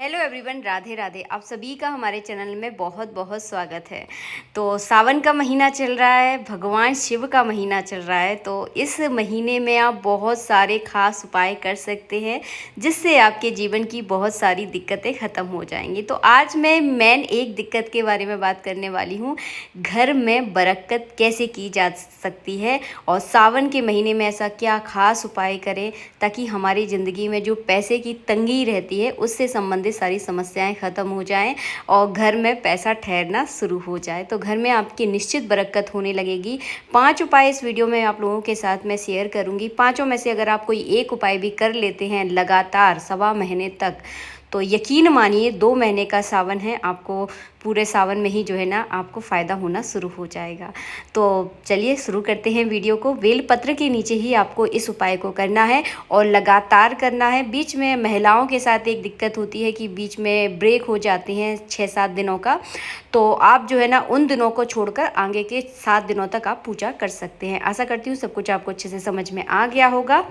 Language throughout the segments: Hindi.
Hello everyone, Radhe Radhe. आप सभी का हमारे चैनल में बहुत बहुत स्वागत है। तो सावन का महीना चल रहा है, भगवान शिव का महीना चल रहा है। तो इस महीने में आप बहुत सारे खास उपाय कर सकते हैं जिससे आपके जीवन की बहुत सारी दिक्कतें ख़त्म हो जाएंगी। तो आज मैं मेन एक दिक्कत के बारे में बात करने वाली हूँ, घर में बरकत कैसे की जा सकती है और सावन के महीने में ऐसा क्या खास उपाय करें ताकि हमारी ज़िंदगी में जो पैसे की तंगी रहती है उससे संबंधित सारी समस्याएं ख़त्म हो जाएं और घर में पैसा ठहरना शुरू हो जाए। तो घर में आपकी निश्चित बरकत होने लगेगी। 5 उपाय इस वीडियो में आप लोगों के साथ मैं शेयर करूंगी। पांचों में से अगर आप कोई एक उपाय भी कर लेते हैं लगातार सवा महीने तक, तो यकीन मानिए 2 महीने का सावन है, आपको पूरे सावन में ही जो है ना आपको फ़ायदा होना शुरू हो जाएगा। तो चलिए शुरू करते हैं वीडियो को। बेलपत्र के नीचे ही आपको इस उपाय को करना है और लगातार करना है। बीच में महिलाओं के साथ एक दिक्कत होती है कि बीच में ब्रेक हो जाती हैं 6-7 दिनों का, तो आप जो है ना उन दिनों को छोड़कर आगे के 7 दिनों तक आप पूजा कर सकते हैं। आशा करती हूँ सब कुछ आपको अच्छे से समझ में आ गया होगा।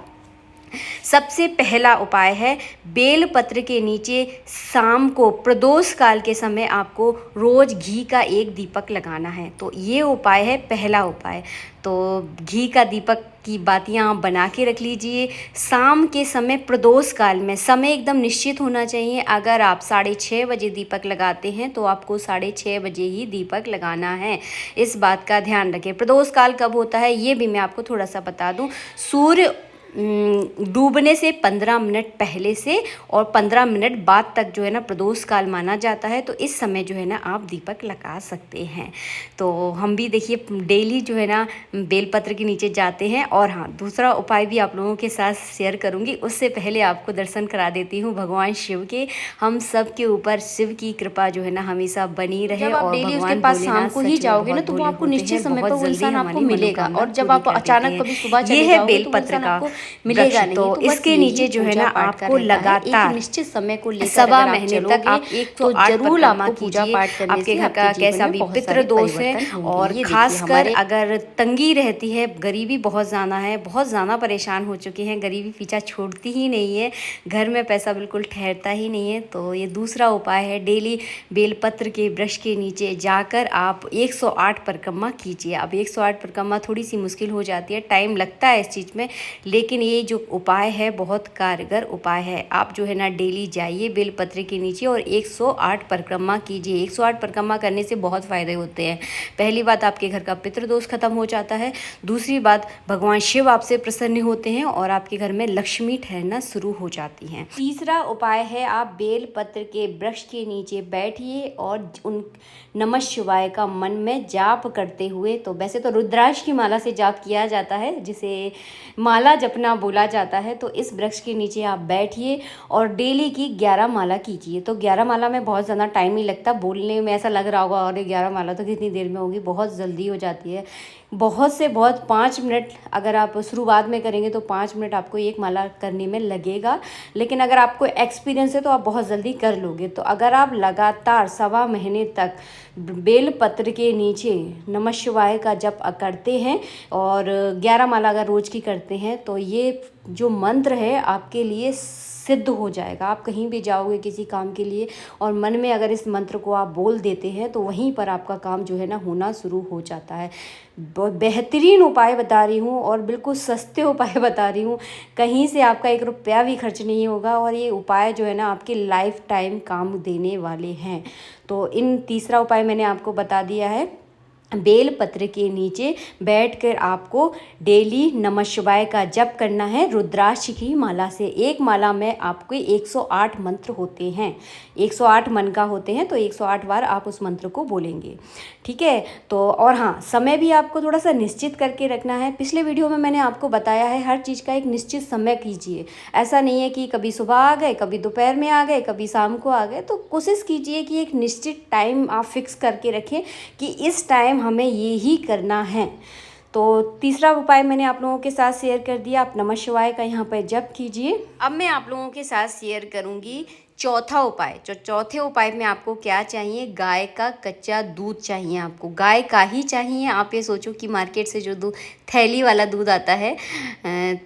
सबसे पहला उपाय है, बेलपत्र के नीचे शाम को प्रदोष काल के समय आपको रोज घी का एक दीपक लगाना है। तो ये उपाय है पहला उपाय। तो घी का दीपक की बातियाँ आप बना के रख लीजिए। शाम के समय प्रदोष काल में समय एकदम निश्चित होना चाहिए। अगर आप 6:30 बजे दीपक लगाते हैं तो आपको 6:30 बजे ही दीपक लगाना है, इस बात का ध्यान रखें। प्रदोष काल कब होता है ये भी मैं आपको थोड़ा सा बता दूं। सूर्य डूबने से 15 मिनट पहले से और 15 मिनट बाद तक जो है ना प्रदोष काल माना जाता है। तो इस समय जो है ना आप दीपक लगा सकते हैं। तो हम भी देखिए डेली जो है ना बेलपत्र के नीचे जाते हैं। और हाँ, दूसरा उपाय भी आप लोगों के साथ शेयर करूंगी, उससे पहले आपको दर्शन करा देती हूँ भगवान शिव के। हम सब के ऊपर शिव की कृपा जो है ना हमेशा बनी रहे। और डेली उसके भगवान पास शाम को ही जाओगे ना तो वो आपको निश्चित समय पर वो इंसान आपको मिलेगा। और जब आप अचानक कभी सुबह चले जाओगे तो वो इंसान आपको मिलेगा नहीं। तो इसके नीचे जो है ना आपको लगातार निश्चित समय को लेकर सवा महीने तक आप 108 परिक्रमा कीजिए। आपके घर का कैसा भी पितृ दोष है और खासकर अगर तंगी रहती है, गरीबी बहुत ज़्यादा है, बहुत ज़्यादा परेशान हो चुके हैं, गरीबी पीछा छोड़ती ही नहीं है, घर में पैसा बिल्कुल ठहरता ही नहीं है, तो ये दूसरा उपाय है। डेली बेलपत्र के वृक्ष के नीचे जाकर आप 108 परिक्रमा कीजिए। अब 108 परिक्रमा थोड़ी सी मुश्किल हो जाती है, टाइम लगता है इस चीज़ में, लेकिन ये जो उपाय है बहुत कारगर उपाय है। आप जो है ना डेली जाइए बेलपत्र के नीचे और 108 परिक्रमा कीजिए। 108 परिक्रमा करने से बहुत फ़ायदे होते हैं। पहली बात, आपके घर का पितृदोष खत्म हो जाता है। दूसरी बात, भगवान शिव आपसे प्रसन्न होते हैं और आपके घर में लक्ष्मी ठहरना शुरू हो जाती हैं। तीसरा उपाय है, आप बेलपत्र के वृक्ष के नीचे बैठिए और उन नमः शिवाय का मन में जाप करते हुए, तो वैसे तो रुद्राक्ष की माला से जाप किया जाता है जिसे माला जपना बोला जाता है। तो इस वृक्ष के नीचे आप बैठिए और डेली की 11 माला कीजिए। तो 11 माला में बहुत ज़्यादा टाइम नहीं लगता, बोलने में ऐसा लग रहा होगा और 11 माला तो कितनी देर में होगी, बहुत जल्दी हो जाती है। बहुत से बहुत 5 मिनट अगर आप शुरुआत में करेंगे तो 5 मिनट आपको एक माला करने में लगेगा, लेकिन अगर आपको एक्सपीरियंस है तो आप बहुत जल्दी कर लोगे। तो अगर आप लगातार सवा महीने तक बेलपत्र के नीचे नमः शिवाय का जप करते हैं और 11 माला अगर रोज की करते हैं तो ये जो मंत्र है आपके लिए सिद्ध हो जाएगा। आप कहीं भी जाओगे किसी काम के लिए और मन में अगर इस मंत्र को आप बोल देते हैं तो वहीं पर आपका काम जो है ना होना शुरू हो जाता है। बेहतरीन उपाय बता रही हूँ और बिल्कुल सस्ते उपाय बता रही हूँ, कहीं से आपका 1 रुपया भी खर्च नहीं होगा और ये उपाय जो है ना आपके लाइफ टाइम काम देने वाले हैं। तो इन तीसरा उपाय मैंने आपको बता दिया है। बेलपत्र के नीचे बैठकर आपको डेली नमः शिवाय का जप करना है रुद्राक्ष की माला से। एक माला में आपके 108 मंत्र होते हैं, 108 मन का होते हैं, तो 108 बार आप उस मंत्र को बोलेंगे, ठीक है। तो और हाँ, समय भी आपको थोड़ा सा निश्चित करके रखना है। पिछले वीडियो में मैंने आपको बताया है हर चीज़ का एक निश्चित समय कीजिए। ऐसा नहीं है कि कभी सुबह आ गए, कभी दोपहर में आ गए, कभी शाम को आ गए। तो कोशिश कीजिए कि एक निश्चित टाइम आप फिक्स करके रखें कि इस टाइम हमें ये ही करना है। तो तीसरा उपाय मैंने आप लोगों के साथ शेयर कर दिया। आप नमः शिवाय का यहाँ पर जप कीजिए। अब मैं आप लोगों के साथ शेयर करूँगी चौथा उपाय, जो चौथे उपाय में आपको क्या चाहिए, गाय का कच्चा दूध चाहिए आपको, गाय का ही चाहिए। आप ये सोचो कि मार्केट से जो दूध थैली वाला दूध आता है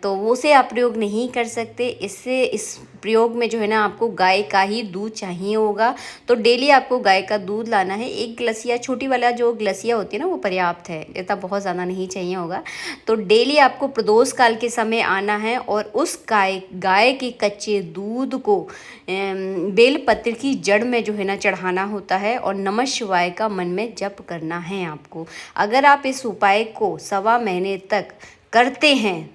तो वो से आप प्रयोग नहीं कर सकते। इस प्रयोग में जो है ना आपको गाय का ही दूध चाहिए होगा। तो डेली आपको गाय का दूध लाना है। एक गिलसिया, छोटी वाला जो गिलसिया होती है ना, वो पर्याप्त है, इतना बहुत ज़्यादा नहीं चाहिए होगा। तो डेली आपको प्रदोष काल के समय आना है और उस गाय के कच्चे दूध को बेलपत्र की जड़ में जो है ना चढ़ाना होता है और नमः शिवाय का मन में जप करना है आपको। अगर आप इस उपाय को 1.25 महीने तक करते हैं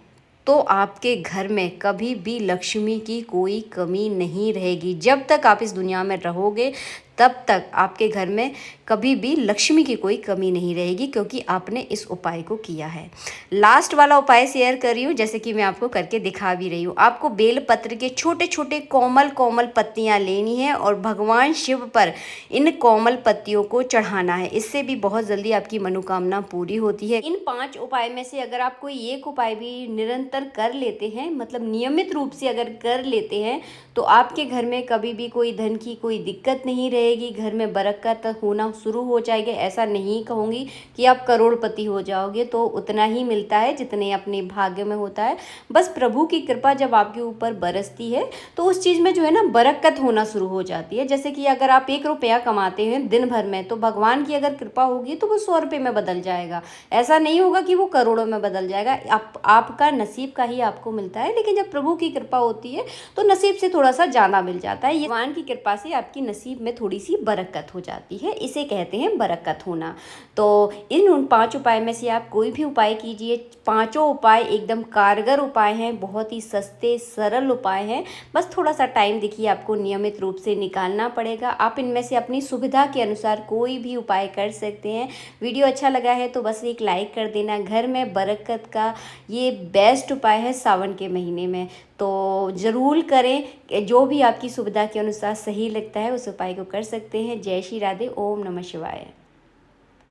तो आपके घर में कभी भी लक्ष्मी की कोई कमी नहीं रहेगी। जब तक आप इस दुनिया में रहोगे तब तक आपके घर में कभी भी लक्ष्मी की कोई कमी नहीं रहेगी, क्योंकि आपने इस उपाय को किया है। लास्ट वाला उपाय शेयर कर रही हूँ, जैसे कि मैं आपको करके दिखा भी रही हूँ। आपको बेलपत्र के छोटे छोटे कोमल कोमल पत्तियाँ लेनी है और भगवान शिव पर इन कोमल पत्तियों को चढ़ाना है। इससे भी बहुत जल्दी आपकी मनोकामना पूरी होती है। इन 5 उपाय में से अगर आप कोई एक उपाय भी निरंतर कर लेते हैं, मतलब नियमित रूप से अगर कर लेते हैं, तो आपके घर में कभी भी कोई धन की कोई दिक्कत नहीं रहेगी। घर में बरकत होना शुरू हो जाएगी। ऐसा नहीं कहूँगी कि आप करोड़पति हो जाओगे, तो उतना ही मिलता है जितने अपने भाग्य में होता है। बस प्रभु की कृपा जब आपके ऊपर बरसती है तो उस चीज़ में जो है ना बरकत होना शुरू हो जाती है। जैसे कि अगर आप 1 रुपया कमाते हैं दिन भर में, तो भगवान की अगर कृपा होगी तो वो 100 रुपये में बदल जाएगा। ऐसा नहीं होगा कि वो करोड़ों में बदल जाएगा। आपका नसीब का ही आपको मिलता है, लेकिन जब प्रभु की कृपा होती है तो नसीब से थोड़ा सा ज़्यादा मिल जाता है। ये भगवान की कृपा से आपकी नसीब में थोड़ी सी बरकत हो जाती है, इसे कहते हैं बरकत होना। तो उन 5 उपाय में से आप कोई भी उपाय कीजिए। 5 उपाय एकदम कारगर उपाय हैं, बहुत ही सस्ते सरल उपाय हैं। बस थोड़ा सा टाइम देखिए आपको नियमित रूप से निकालना पड़ेगा। आप इनमें से अपनी सुविधा के अनुसार कोई भी उपाय कर सकते हैं। वीडियो अच्छा लगा है तो बस एक लाइक कर देना। घर में बरकत का ये बेस्ट उपाय है सावन के महीने में, तो ज़रूर करें। जो भी आपकी सुविधा के अनुसार सही लगता है उस उपाय को कर सकते हैं। जय श्री राधे, ओम नमः शिवाय।